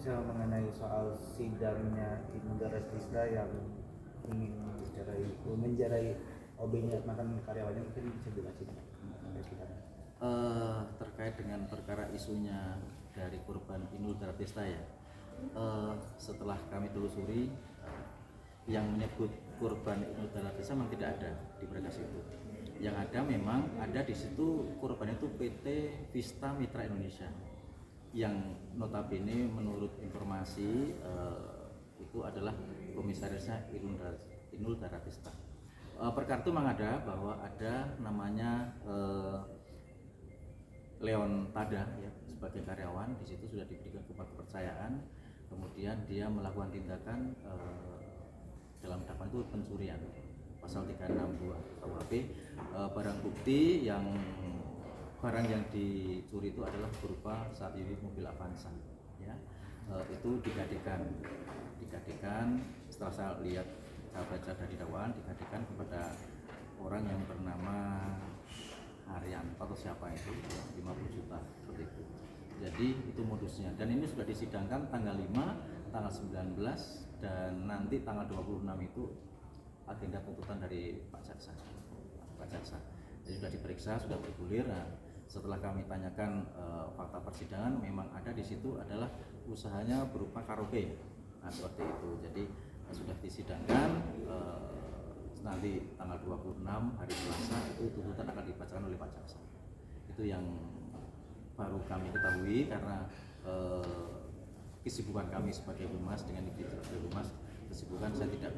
bisa mengenai soal sidangnya Inul Daratista yang ingin menjarai OB-nya makan karyawannya, mungkin bisa dijelasin terkait dengan perkara isunya dari korban Inul Daratista ya. Setelah kami telusuri, yang menyebut korban Inul Daratista memang tidak ada di berkas itu. Yang ada memang ada di situ korban itu PT Vista Mitra Indonesia, yang notabene menurut informasi itu adalah komisarisnya Inul Daratista. Perkara itu memang ada bahwa ada namanya Leon Tada ya, sebagai karyawan di situ sudah diberikan kepercayaan, kemudian dia melakukan tindakan dalam dakwaan itu pencurian pasal 362 KUHP. Barang bukti yang barang yang dicuri itu adalah berupa 1 unit mobil Avanza ya. Itu digadekan setelah saya lihat, saya baca dari dakwaan, digadekan kepada orang yang bernama Aryan atau siapa itu, 50 juta seperti itu. Jadi itu modusnya, dan ini sudah disidangkan tanggal 5, tanggal 19, dan nanti tanggal 26 itu agenda tuntutan dari Pak Jaksa. Jadi sudah diperiksa, sudah bergulir. Nah, setelah kami tanyakan fakta persidangan, memang ada di situ adalah usahanya berupa karaoke. Nah, seperti itu. Jadi sudah disidangkan nanti tanggal 26 hari Selasa itu tuntutan akan dibacakan oleh Pak Jaksa. Itu yang baru kami ketahui karena kesibukan kami sebagai humas dengan individu humas, kesibukan saya tidak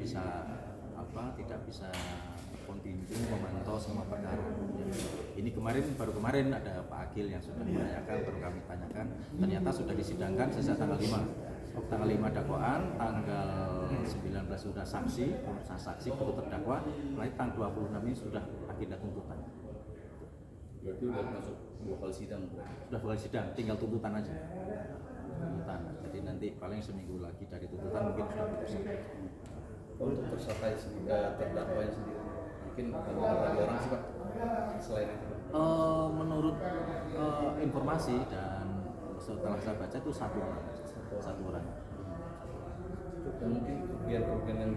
bisa kontinu memantau semua perkara. Ini baru kemarin ada Pak Agil yang sudah menanyakan, baru kami tanyakan, ternyata sudah disidangkan sejak tanggal 5 dakwaan, tanggal 19 sudah saksi baru terdakwa, nanti tanggal 26 ini sudah agenda tuntutan. Berarti udah masuk 2 kali sidang? Sudah 2 kali sidang, tinggal tuntutan aja. Jadi nanti paling seminggu lagi dari tuntutan mungkin sudah putusan. Untuk tersangka terdakwanya sendiri mungkin ada orang sih Pak selain itu? Menurut informasi dan setelah saya baca itu satu orang. Dan mungkin kerugian yang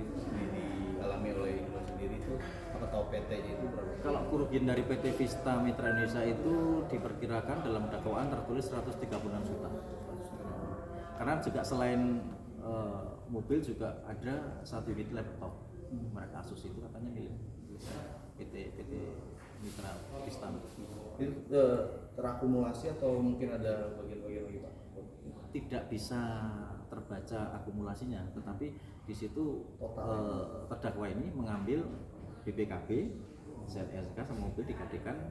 dialami oleh Inul sendiri itu, apa tahu PT-nya itu berapa? Kalau kerugian dari PT Vista Mitra Indonesia itu diperkirakan dalam dakwaan tertulis 136 juta. Karena juga selain mobil juga ada 1 unit laptop merek Asus, itu katanya milik PT Mitra Vista. Itu terakumulasi atau mungkin ada bagian-bagian lagi Pak? Tidak bisa terbaca akumulasinya, tetapi di situ terdakwa ini mengambil BPKB, ZSK sama mobil digadekan,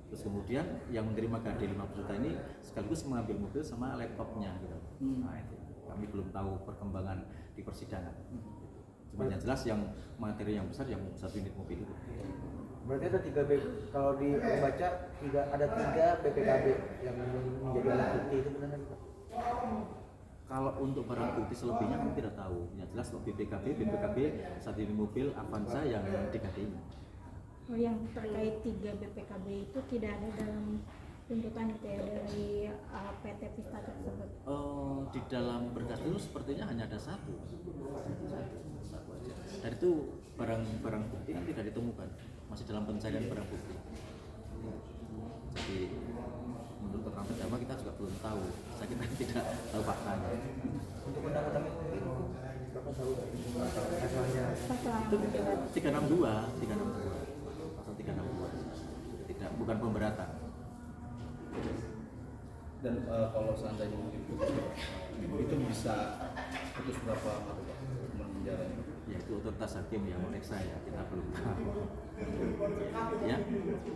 terus kemudian yang menerima gade 50 juta ini sekaligus mengambil mobil sama laptopnya gitu. Nah, itu kami belum tahu perkembangan di persidangan. Cuma yang jelas yang materi yang besar yang 1 unit mobil itu. Berarti ada 3 kalau dibaca ada 3 BPKB yang menjadi alat bukti, itu benar Pak? Kalau untuk barang bukti selebihnya kami tidak tahu. Yang jelas kalau BPKB 1 unit mobil Avanza yang digadainya. Oh, yang terkait 3 BPKB itu tidak ada dalam tuntutan itu ya dari PT Vista tersebut? Di dalam berkas itu sepertinya hanya ada satu aja. Dan itu barang bukti kan tidak ditemukan, masih dalam pencarian barang bukti. Jadi menurut keterangan terdakwa kita juga belum tahu, kita tidak tahu faktanya. Untuk undang-undang itu berapa tahun pasalnya? Itu 362 pasal 362, tidak, bukan pemberatan. Dan kalau seandainya itu bisa putus berapa lama Pak penjara? Ya itu otoritas hakim yang memeriksa ya, kita belum tahu. Ya.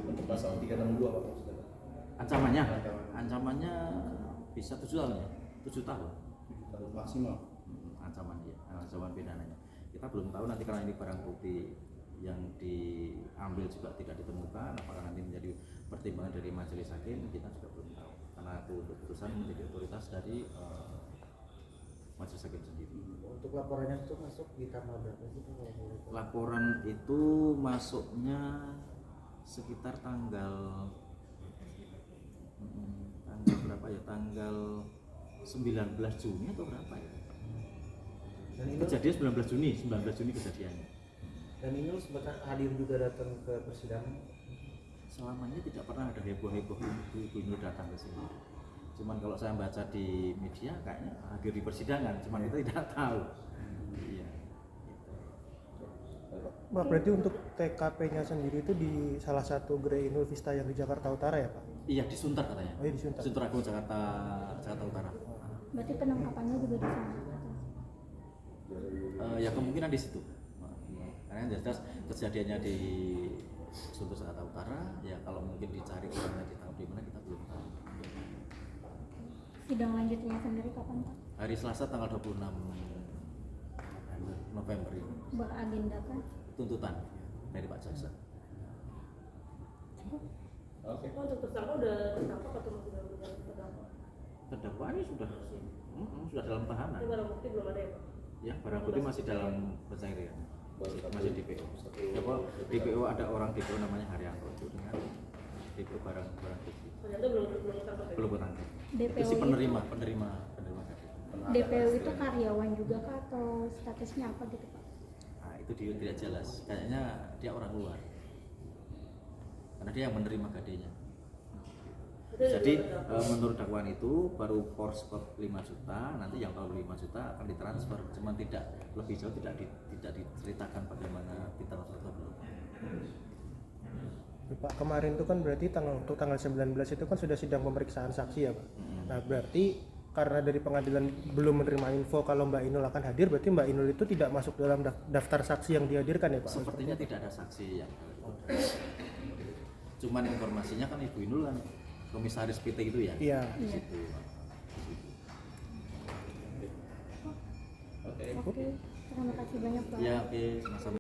Untuk pasal 362 Pak Ancamannya bisa 7 tahun ya, 7 tahun maksimal. Ancaman pidananya. Kita belum tahu nanti karena ini barang bukti yang diambil juga tidak ditemukan, apakah nanti menjadi pertimbangan dari majelis hakim, kita juga belum tahu. Karena itu keputusan menjadi otoritas dari majelis hakim sendiri. Untuk laporannya itu masuk di tanggal berapa sih Pak? Laporan itu masuknya sekitar tanggal berapa ya? Tanggal 19 Juni atau berapa ya? Dan ini Kejadian 19 Juni kejadiannya. dan ini sempat hadir juga datang ke persidangan. Selamanya tidak pernah ada heboh-heboh Ibu Inul datang ke sini. Cuman kalau saya baca di media kayaknya hadir di persidangan, cuman kita tidak tahu. Iya. Gitu. Pak, berarti untuk TKP-nya sendiri itu di salah satu Gerai Inul Vista yang di Jakarta Utara ya Pak? Iya, di Sunter katanya. Oh iya, di Sunter. Sunter Agung Jakarta Utara. Berarti penangkapannya juga di sana. Ya kemungkinan di situ. Karena yang jelas kejadiannya di Sunter Jakarta Utara, ya kalau mungkin dicari orangnya ditahu di mana kita belum tahu. Sidang lanjutnya sendiri kapan Pak? Hari Selasa tanggal 26 November ini. Beragendakan? Tuntutan dari Pak Jaksa. Oke. Untuk tersangka udah tertangkap atau masih dalam terdakwa? Terdakwa ini sudah dalam tahanan. Ini barang bukti belum ada ya Pak? Ya, barang bukti masih dalam pencarian. Masih DPO. Ya, Pak, DPO ada orang DPO namanya Haryanto itu dengan DPO barang bukti. Ternyata belum tertangkap ya? Belum ketangkap. DPO Itu si itu- penerima gaji. DPO itu karyawan juga kah atau statusnya apa gitu Pak? Nah, itu dia tidak jelas. Kayaknya dia orang luar. Karena dia yang menerima gadenya. Jadi menurut dakwaan itu baru force 5 juta, nanti yang kalau 5 juta akan ditransfer, cuman tidak lebih jauh tidak diceritakan bagaimana ditransfer atau belum. Pak, kemarin itu kan berarti untuk tanggal 19 itu kan sudah sidang pemeriksaan saksi ya Pak? Nah berarti karena dari pengadilan belum menerima info kalau Mbak Inul akan hadir, berarti Mbak Inul itu tidak masuk dalam daftar saksi yang dihadirkan ya Pak? Sepertinya tidak ada saksi yang cuman informasinya kan Ibu Inul kan komisaris PT itu ya. Iya. Di situ. Oke. Oke, terima kasih banyak Pak. Ya, oke, sama-sama.